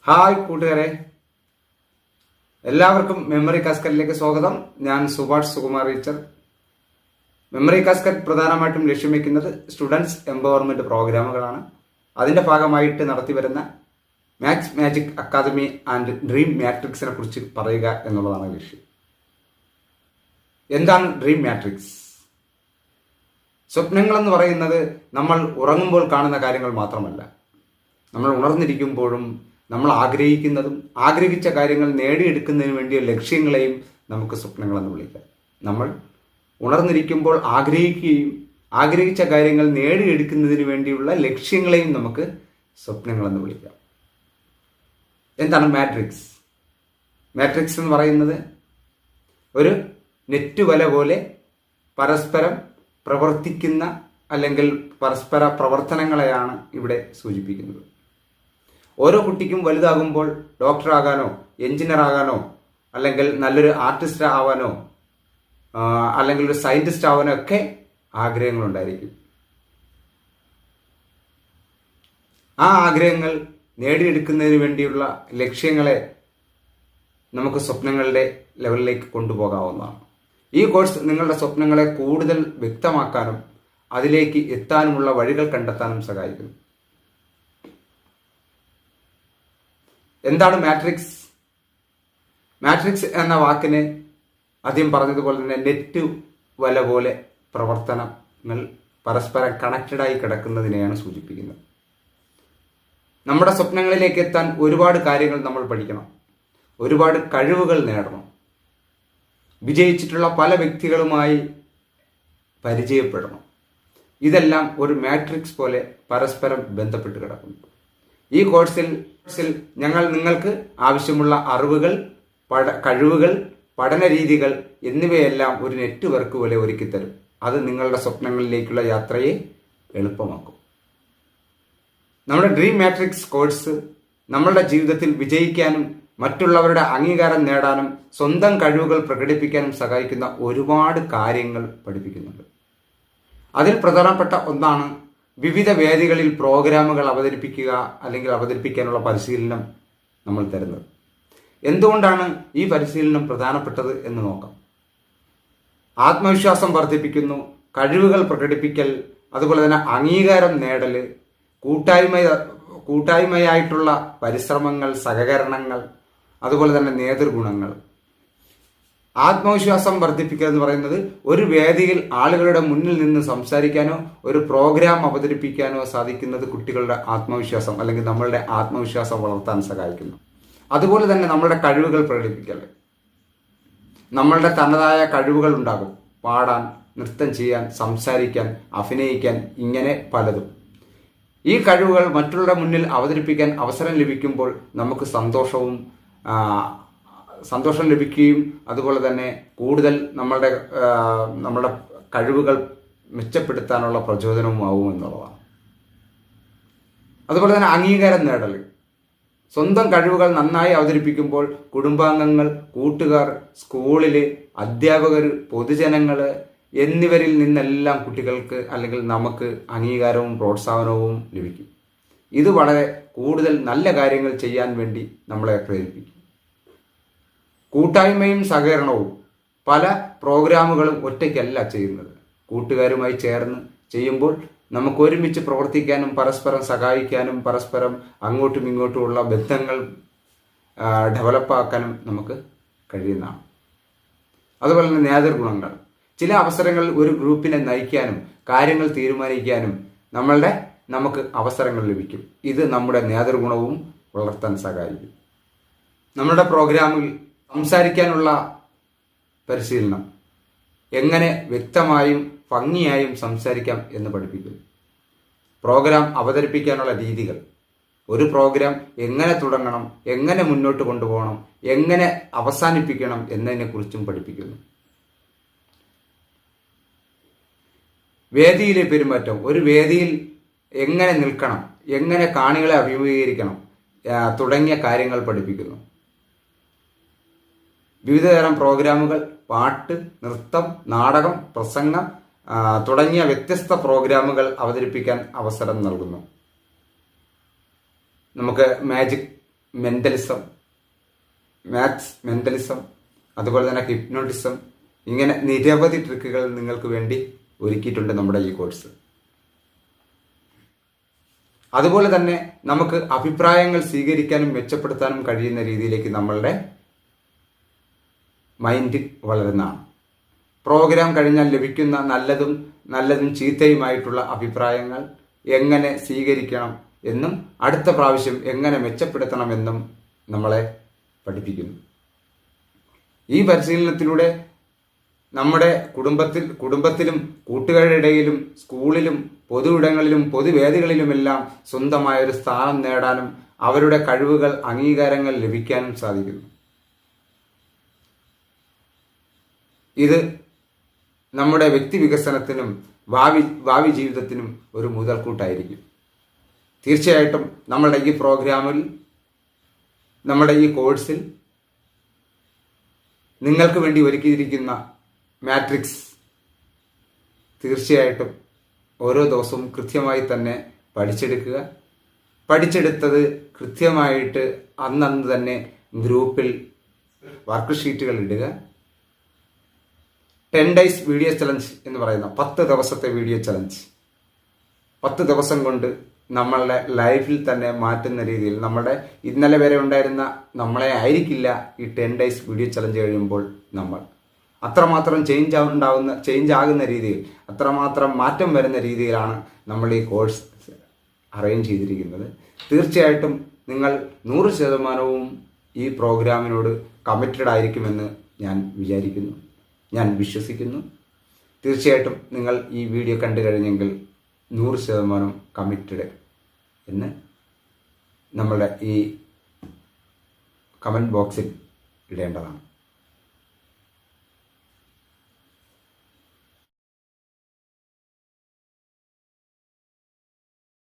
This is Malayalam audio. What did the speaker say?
ഹായ് കൂട്ടുകാരെ, എല്ലാവർക്കും മെമ്മറി കാസ്കറ്റിലേക്ക് സ്വാഗതം. ഞാൻ Subhash Sukumar teacher. Memory casket പ്രധാനമായിട്ടും ലക്ഷ്യം വയ്ക്കുന്നത് സ്റ്റുഡൻസ് എംപവർമെന്റ് പ്രോഗ്രാമുകളാണ്. അതിന്റെ ഭാഗമായിട്ട് നടത്തിവരുന്ന maths magic academy and dream മാട്രിക്സിനെ കുറിച്ച് പറയുക എന്നുള്ളതാണ് ലക്ഷ്യം. എന്താണ് ഡ്രീം മാട്രിക്സ്? സ്വപ്നങ്ങളെന്ന് പറയുന്നത് നമ്മൾ ഉറങ്ങുമ്പോൾ കാണുന്ന കാര്യങ്ങൾ മാത്രമല്ല, നമ്മൾ ഉണർന്നിരിക്കുമ്പോഴും നമ്മൾ ആഗ്രഹിക്കുന്നതും ആഗ്രഹിച്ച കാര്യങ്ങൾ നേടിയെടുക്കുന്നതിന് വേണ്ടിയ ലക്ഷ്യങ്ങളെയും നമുക്ക് സ്വപ്നങ്ങളെന്ന് വിളിക്കാം. നമ്മൾ ഉണർന്നിരിക്കുമ്പോൾ ആഗ്രഹിക്കുകയും ആഗ്രഹിച്ച കാര്യങ്ങൾ നേടിയെടുക്കുന്നതിന് വേണ്ടിയുള്ള ലക്ഷ്യങ്ങളെയും നമുക്ക് സ്വപ്നങ്ങളെന്ന് വിളിക്കാം. എന്താണ് മാട്രിക്സ്? മാട്രിക്സ് എന്ന് പറയുന്നത് ഒരു നെറ്റ് വല പോലെ പരസ്പരം പ്രവർത്തിക്കുന്ന അല്ലെങ്കിൽ പരസ്പര പ്രവർത്തനങ്ങളെയാണ് ഇവിടെ സൂചിപ്പിക്കുന്നത്. ഓരോ കുട്ടിക്കും വലുതാകുമ്പോൾ ഡോക്ടറാകാനോ എഞ്ചിനീയർ ആകാനോ അല്ലെങ്കിൽ നല്ലൊരു ആർട്ടിസ്റ്റ് ആവാനോ അല്ലെങ്കിൽ ഒരു സയന്റിസ്റ്റ് ആവാനോ ഒക്കെ ആഗ്രഹങ്ങളുണ്ടായിരിക്കും. ആ ആഗ്രഹങ്ങൾ നേടിയെടുക്കുന്നതിന് വേണ്ടിയുള്ള ലക്ഷ്യങ്ങളെ നമുക്ക് സ്വപ്നങ്ങളുടെ ലെവലിലേക്ക് കൊണ്ടുപോകാവുന്നതാണ്. ഈ കോഴ്സ് നിങ്ങളുടെ സ്വപ്നങ്ങളെ കൂടുതൽ വ്യക്തമാക്കാനും അതിലേക്ക് എത്താനുമുള്ള വഴികൾ കണ്ടെത്താനും സഹായിക്കുന്നു. എന്താണ് മാട്രിക്സ്? മാട്രിക്സ് എന്ന വാക്കിന് ആദ്യം പറഞ്ഞതുപോലെ തന്നെ നെറ്റ് വല പോലെ പ്രവർത്തനങ്ങൾ പരസ്പരം കണക്റ്റഡായി കിടക്കുന്നതിനെയാണ് സൂചിപ്പിക്കുന്നത്. നമ്മുടെ സ്വപ്നങ്ങളിലേക്ക് എത്താൻ ഒരുപാട് കാര്യങ്ങൾ നമ്മൾ പഠിക്കണം, ഒരുപാട് കഴിവുകൾ നേടണം, വിജയിച്ചിട്ടുള്ള പല വ്യക്തികളുമായി പരിചയപ്പെടണം. ഇതെല്ലാം ഒരു മാട്രിക്സ് പോലെ പരസ്പരം ബന്ധപ്പെട്ട് കിടക്കുന്നു. ഈ കോഴ്സിൽ ഞങ്ങൾ നിങ്ങൾക്ക് ആവശ്യമുള്ള അറിവുകൾ, കഴിവുകൾ, പഠന രീതികൾ എന്നിവയെല്ലാം ഒരു നെറ്റ്വർക്ക് പോലെ ഒരുക്കിത്തരും. അത് നിങ്ങളുടെ സ്വപ്നങ്ങളിലേക്കുള്ള യാത്രയെ എളുപ്പമാക്കും. നമ്മുടെ ഡ്രീം മാട്രിക്സ് കോഴ്സ് നമ്മളുടെ ജീവിതത്തിൽ വിജയിക്കാനും മറ്റുള്ളവരുടെ അംഗീകാരം നേടാനും സ്വന്തം കഴിവുകൾ പ്രകടിപ്പിക്കാനും സഹായിക്കുന്ന ഒരുപാട് കാര്യങ്ങൾ പഠിപ്പിക്കുന്നുണ്ട്. അതിൽ പ്രധാനപ്പെട്ട ഒന്നാണ് വിവിധ വേദികളിൽ പ്രോഗ്രാമുകൾ അവതരിപ്പിക്കുക അല്ലെങ്കിൽ അവതരിപ്പിക്കാനുള്ള പരിശീലനം നമ്മൾ തരുന്നത്. എന്തുകൊണ്ടാണ് ഈ പരിശീലനം പ്രധാനപ്പെട്ടത് എന്ന് നോക്കാം. ആത്മവിശ്വാസം വർദ്ധിപ്പിക്കുന്നു, കഴിവുകൾ പ്രകടിപ്പിക്കൽ, അതുപോലെ തന്നെ അംഗീകാരം നേടൽ, കൂട്ടായ്മയായിട്ടുള്ള പരിശ്രമങ്ങൾ, സഹകരണങ്ങൾ, അതുപോലെ തന്നെ നേതൃഗുണങ്ങൾ. ആത്മവിശ്വാസം വർദ്ധിപ്പിക്കുക എന്ന് പറയുന്നത് ഒരു വേദിയിൽ ആളുകളുടെ മുന്നിൽ നിന്ന് സംസാരിക്കാനോ ഒരു പ്രോഗ്രാം അവതരിപ്പിക്കാനോ സാധിക്കുന്നത് കുട്ടികളുടെ ആത്മവിശ്വാസം അല്ലെങ്കിൽ നമ്മളുടെ ആത്മവിശ്വാസം വളർത്താൻ സഹായിക്കുന്നു. അതുപോലെ തന്നെ നമ്മളുടെ കഴിവുകൾ പ്രകടിപ്പിക്കൽ, നമ്മളുടെ തനതായ കഴിവുകൾ ഉണ്ടാകും. പാടാൻ, നൃത്തം ചെയ്യാൻ, സംസാരിക്കാൻ, അഭിനയിക്കാൻ, ഇങ്ങനെ പലതും. ഈ കഴിവുകൾ മറ്റുള്ളവരുടെ മുന്നിൽ അവതരിപ്പിക്കാൻ അവസരം ലഭിക്കുമ്പോൾ നമുക്ക് സന്തോഷം ലഭിക്കുകയും അതുപോലെ തന്നെ കൂടുതൽ നമ്മളുടെ കഴിവുകൾ മെച്ചപ്പെടുത്താനുള്ള പ്രചോദനവും ആവും എന്നുള്ളതാണ്. അതുപോലെ തന്നെ അംഗീകാരം നേടൽ. സ്വന്തം കഴിവുകൾ നന്നായി അവതരിപ്പിക്കുമ്പോൾ കുടുംബാംഗങ്ങൾ, കൂട്ടുകാർ, സ്കൂളില് അധ്യാപകർ, പൊതുജനങ്ങൾ എന്നിവരിൽ നിന്നെല്ലാം കുട്ടികൾക്ക് അല്ലെങ്കിൽ നമുക്ക് അംഗീകാരവും പ്രോത്സാഹനവും ലഭിക്കും. ഇത് വളരെ കൂടുതൽ നല്ല കാര്യങ്ങൾ ചെയ്യാൻ വേണ്ടി നമ്മളെ പ്രേരിപ്പിക്കും. കൂട്ടായ്മയും സഹകരണവും. പല പ്രോഗ്രാമുകളും ഒറ്റയ്ക്കല്ല ചെയ്യുന്നത്, കൂട്ടുകാരുമായി ചേർന്ന് ചെയ്യുമ്പോൾ നമുക്ക് ഒരുമിച്ച് പ്രവർത്തിക്കാനും പരസ്പരം സഹായിക്കാനും പരസ്പരം അങ്ങോട്ടും ഇങ്ങോട്ടുമുള്ള ബന്ധങ്ങൾ ഡെവലപ്പാക്കാനും നമുക്ക് കഴിയുന്നതാണ്. അതുപോലെ തന്നെ നേതൃഗുണങ്ങൾ. ചില അവസരങ്ങളിൽ ഒരു ഗ്രൂപ്പിനെ നയിക്കാനും കാര്യങ്ങൾ തീരുമാനിക്കാനും നമുക്ക് അവസരങ്ങൾ ലഭിക്കും. ഇത് നമ്മുടെ നേതൃഗുണവും വളർത്താൻ സഹായിക്കും. നമ്മുടെ പ്രോഗ്രാമിൽ സംസാരിക്കാനുള്ള പരിശീലനം, എങ്ങനെ വ്യക്തമായും ഭംഗിയായും സംസാരിക്കാം എന്ന് പഠിപ്പിക്കുന്നു. പ്രോഗ്രാം അവതരിപ്പിക്കാനുള്ള രീതികൾ, ഒരു പ്രോഗ്രാം എങ്ങനെ തുടങ്ങണം, എങ്ങനെ മുന്നോട്ട് കൊണ്ടുപോകണം, എങ്ങനെ അവസാനിപ്പിക്കണം എന്നതിനെക്കുറിച്ചും പഠിപ്പിക്കുന്നു. വേദിയിലെ പെരുമാറ്റം, ഒരു വേദിയിൽ എങ്ങനെ നിൽക്കണം, എങ്ങനെ കാണികളെ അഭിമുഖീകരിക്കണം തുടങ്ങിയ കാര്യങ്ങൾ പഠിപ്പിക്കുന്നു. വിവിധതരം പ്രോഗ്രാമുകൾ, പാട്ട്, നൃത്തം, നാടകം, പ്രസംഗം തുടങ്ങിയ വ്യത്യസ്ത പ്രോഗ്രാമുകൾ അവതരിപ്പിക്കാൻ അവസരം നൽകുന്നു. നമുക്ക് മെൻ്റലിസം, മാത്സ് മെൻ്റലിസം, അതുപോലെ തന്നെ ഹിപ്നോട്ടിസം, ഇങ്ങനെ നിരവധി ട്രിക്കുകൾ നിങ്ങൾക്ക് വേണ്ടി ഒരുക്കിയിട്ടുണ്ട് നമ്മുടെ ഈ കോഴ്സ്. അതുപോലെ തന്നെ നമുക്ക് അഭിപ്രായങ്ങൾ സ്വീകരിക്കാനും മെച്ചപ്പെടുത്താനും കഴിയുന്ന രീതിയിലേക്ക് നമ്മളുടെ മൈൻഡ് വളരുന്നതാണ്. പ്രോഗ്രാം കഴിഞ്ഞാൽ ലഭിക്കുന്ന നല്ലതും ചീത്തയുമായിട്ടുള്ള അഭിപ്രായങ്ങൾ എങ്ങനെ സ്വീകരിക്കണം എന്നും അടുത്ത പ്രാവശ്യം എങ്ങനെ മെച്ചപ്പെടുത്തണമെന്നും നമ്മളെ പഠിപ്പിക്കുന്നു. ഈ പരിശീലനത്തിലൂടെ നമ്മുടെ കുടുംബത്തിലും കൂട്ടുകാരുടെ ഇടയിലും സ്കൂളിലും പൊതുയിടങ്ങളിലും പൊതുവേദികളിലുമെല്ലാം സ്വന്തമായ ഒരു സ്ഥാനം നേടാനും അവരുടെ കഴിവുകൾ അംഗീകാരങ്ങൾ ലഭിക്കാനും സാധിക്കുന്നു. ഇത് നമ്മുടെ വ്യക്തി വികസനത്തിനും ഭാവി ജീവിതത്തിനും ഒരു മുതൽക്കൂട്ടായിരിക്കും. തീർച്ചയായിട്ടും നമ്മുടെ ഈ പ്രോഗ്രാമിൽ, നമ്മുടെ ഈ കോഴ്സിൽ നിങ്ങൾക്ക് വേണ്ടി ഒരുക്കിയിരിക്കുന്ന മാട്രിക്സ് തീർച്ചയായിട്ടും ഓരോ ദിവസവും കൃത്യമായി തന്നെ പഠിച്ചെടുക്കുക. പഠിച്ചെടുത്തത് കൃത്യമായിട്ട് അന്നന്ന് തന്നെ ഗ്രൂപ്പിൽ വർക്ക് ഷീറ്റുകൾ ഇടുക. 10 days വീഡിയോ ചലഞ്ച് എന്ന് പറയുന്ന 10 ദിവസത്തെ വീഡിയോ ചലഞ്ച്, 10 ദിവസം കൊണ്ട് നമ്മളുടെ ലൈഫിൽ തന്നെ മാറ്റുന്ന രീതിയിൽ, നമ്മുടെ ഇന്നലെ വരെ ഉണ്ടായിരുന്ന നമ്മളെ ആയിരിക്കില്ല ഈ 10 days വീഡിയോ ചലഞ്ച് കഴിയുമ്പോൾ നമ്മൾ അത്രമാത്രം ചേഞ്ച് ആകുന്ന രീതിയിൽ, അത്രമാത്രം മാറ്റം വരുന്ന രീതിയിലാണ് നമ്മൾ ഈ കോഴ്സ് അറേഞ്ച് ചെയ്തിരിക്കുന്നത്. തീർച്ചയായിട്ടും നിങ്ങൾ 100% ഈ പ്രോഗ്രാമിനോട് കമ്മിറ്റഡ് ആയിരിക്കുമെന്ന് ഞാൻ വിചാരിക്കുന്നു, ഞാൻ വിശ്വസിക്കുന്നു. തീർച്ചയായിട്ടും നിങ്ങൾ ഈ വീഡിയോ കണ്ടു കഴിഞ്ഞെങ്കിൽ 100% കമ്മിറ്റഡ് എന്ന് നമ്മളുടെ ഈ കമൻറ്റ് ബോക്സിൽ ഇടേണ്ടതാണ്.